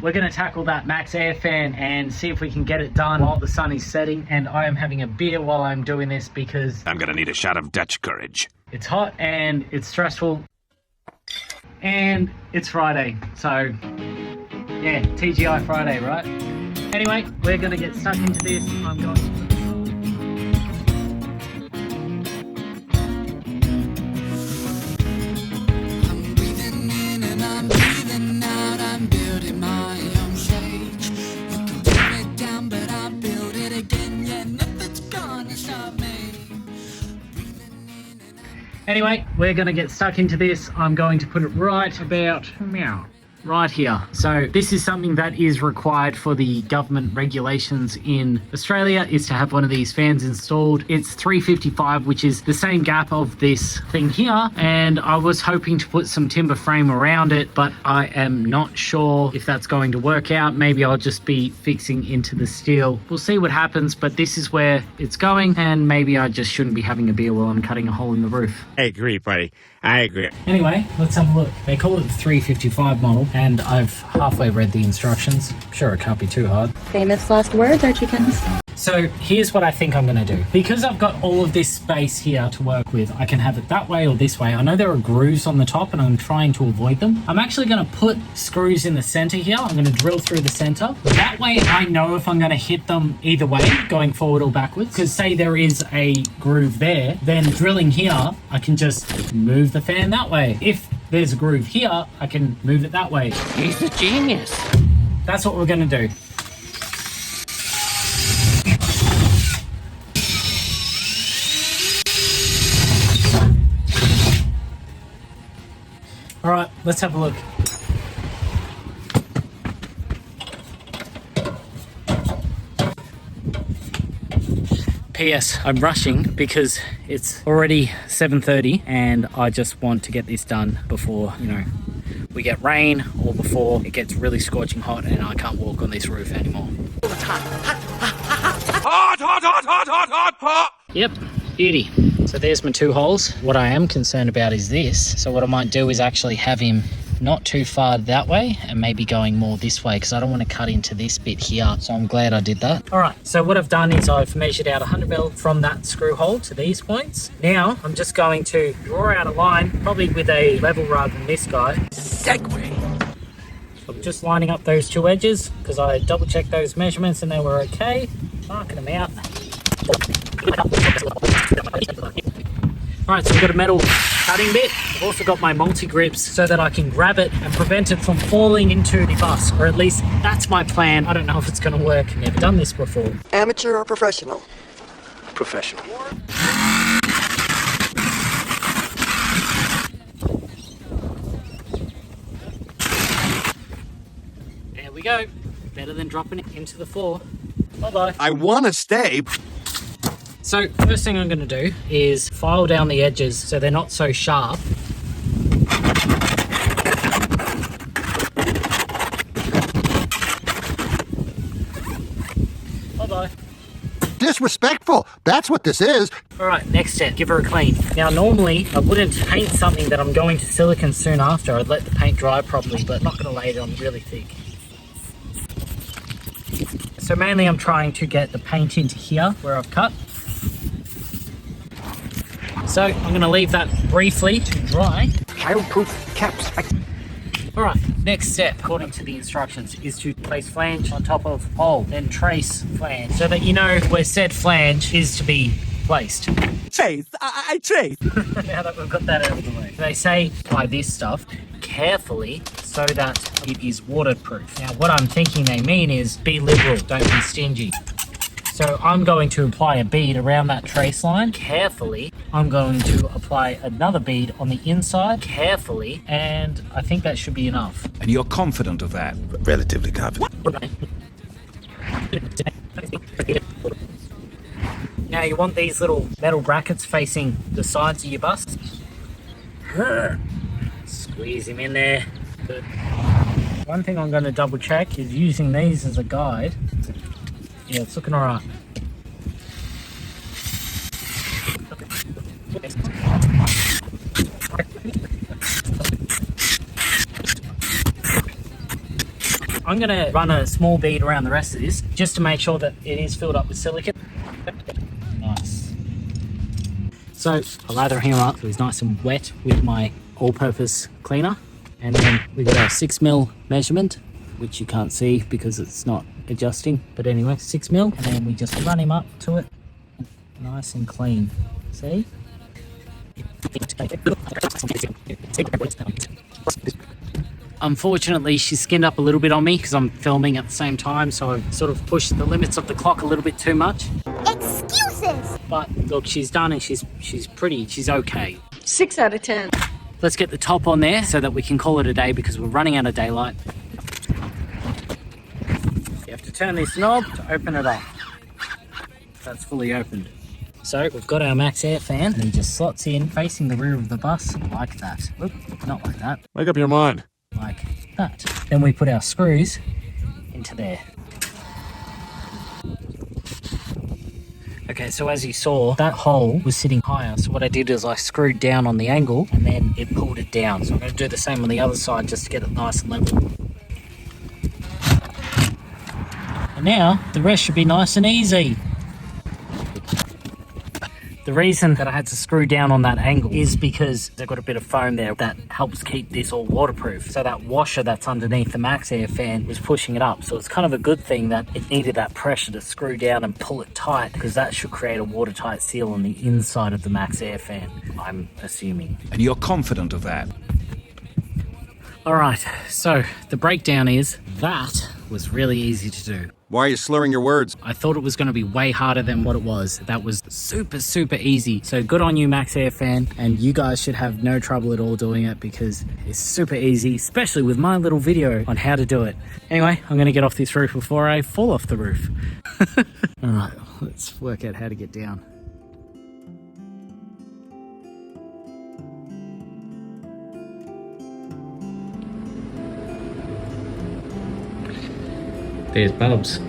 We're going to tackle that Maxx Air Fan and see if we can get it done while the sun is setting. And I am having a beer while I'm doing this because I'm going to need a shot of Dutch courage. it's hot and it's stressful. And it's Friday. So, yeah, TGI Friday, right? Anyway, we're going to get stuck into this. I'm going to... Anyway, we're going to get stuck into this. I'm going to put it right about right here. So this is something that is required for the government regulations in Australia, is to have one of these fans installed. It's $355, which is the same gap of this thing here, and I was hoping to put some timber frame around it, but I am not sure if that's going to work out. Maybe I'll just be fixing into the steel. We'll see what happens, but this is where it's going, and maybe I just shouldn't be having a beer while I'm cutting a hole in the roof. I agree, buddy. I agree. Anyway, let's have a look. They call it the 355 model, and I've halfway read the instructions. Sure, it can't be too hard. Famous last words, our chickens. So here's what I think I'm going to do. Because I've got all of this space here to work with, I can have it that way or this way. I know there are grooves on the top and I'm trying to avoid them. I'm actually going to put screws in the center here. I'm going to drill through the center. That way I know if I'm going to hit them either way, going forward or backwards. Because say there is a groove there, then drilling here, I can just move the fan that way. If there's a groove here, I can move it that way. He's a genius. That's what we're going to do. All right, let's have a look. P.S. I'm rushing because it's already 7:30 and I just want to get this done before, we get rain or before it gets really scorching hot and I can't walk on this roof anymore. It's hot. Hot. Yep, beauty. So there's my two holes. What I am concerned about is this. So what I might do is actually have him not too far that way and maybe going more this way because I don't want to cut into this bit here. So I'm glad I did that. All right, so what I've done is I've measured out 100mm from that screw hole to these points. Now I'm just going to draw out a line, probably with a level rather than this guy. Segway. So I'm just lining up those two edges because I double checked those measurements and they were okay. Marking them out. Alright, so we've got a metal cutting bit. I've also got my multi-grips so that I can grab it and prevent it from falling into the bus, or at least that's my plan. I don't know if it's going to work. I've never done this before. Amateur or professional? Professional. There we go. Better than dropping it into the floor. Bye-bye. I want to stay. So first thing I'm going to do is file down the edges so they're not so sharp. Bye-bye. Disrespectful. That's what this is. All right, next step, give her a clean. Now normally I wouldn't paint something that I'm going to silicone soon after. I'd let the paint dry properly, but I'm not going to lay it on really thick. So mainly I'm trying to get the paint into here where I've cut. So I'm going to leave that briefly to dry. Childproof caps. All right, next step, according to the instructions, is to place flange on top of hole, then trace flange, so that you know where said flange is to be placed. Trace. I trace. Now that we've got that out of the way. They say apply this stuff carefully so that it is waterproof. Now what I'm thinking they mean is be liberal, don't be stingy. So I'm going to apply a bead around that trace line carefully. I'm going to apply another bead on the inside carefully, and I think that should be enough. And you're confident of that? Relatively confident. Now you want these little metal brackets facing the sides of your bus. Squeeze him in there. Good. One thing I'm going to double check is using these as a guide. Yeah, it's looking alright. I'm gonna run a small bead around the rest of this just to make sure that it is filled up with silicone. Nice. So I lather him up so he's nice and wet with my all-purpose cleaner. And then we got our 6mm measurement, which you can't see because it's not adjusting. But anyway, 6mm, and then we just run him up to it. Nice and clean. See? Unfortunately, she skinned up a little bit on me because I'm filming at the same time, so I've sort of pushed the limits of the clock a little bit too much. Excuses! But look, she's done and she's okay. 6 out of 10. Let's get the top on there so that we can call it a day because we're running out of daylight. You have to turn this knob to open it up. That's fully opened. So we've got our Maxx Air Fan and it just slots in facing the rear of the bus like that. Oop, not like that. Make up your mind. Like that. Then we put our screws into there. Okay, so as you saw, that hole was sitting higher. So what I did is I screwed down on the angle and then it pulled it down. So I'm going to do the same on the other side just to get it nice and level. And now the rest should be nice and easy. The reason that I had to screw down on that angle is because they've got a bit of foam there that helps keep this all waterproof. So that washer that's underneath the Maxx Air Fan was pushing it up. So it's kind of a good thing that it needed that pressure to screw down and pull it tight, because that should create a watertight seal on the inside of the Maxx Air Fan, I'm assuming. And you're confident of that? All right, so the breakdown is that was really easy to do. Why are you slurring your words? I thought it was going to be way harder than what it was. That was super easy. So good on you, Maxx Air Fan, and you guys should have no trouble at all doing it because it's super easy, especially with my little video on how to do it. Anyway, I'm going to get off this roof before I fall off the roof. All right, let's work out how to get down. There's Bubs.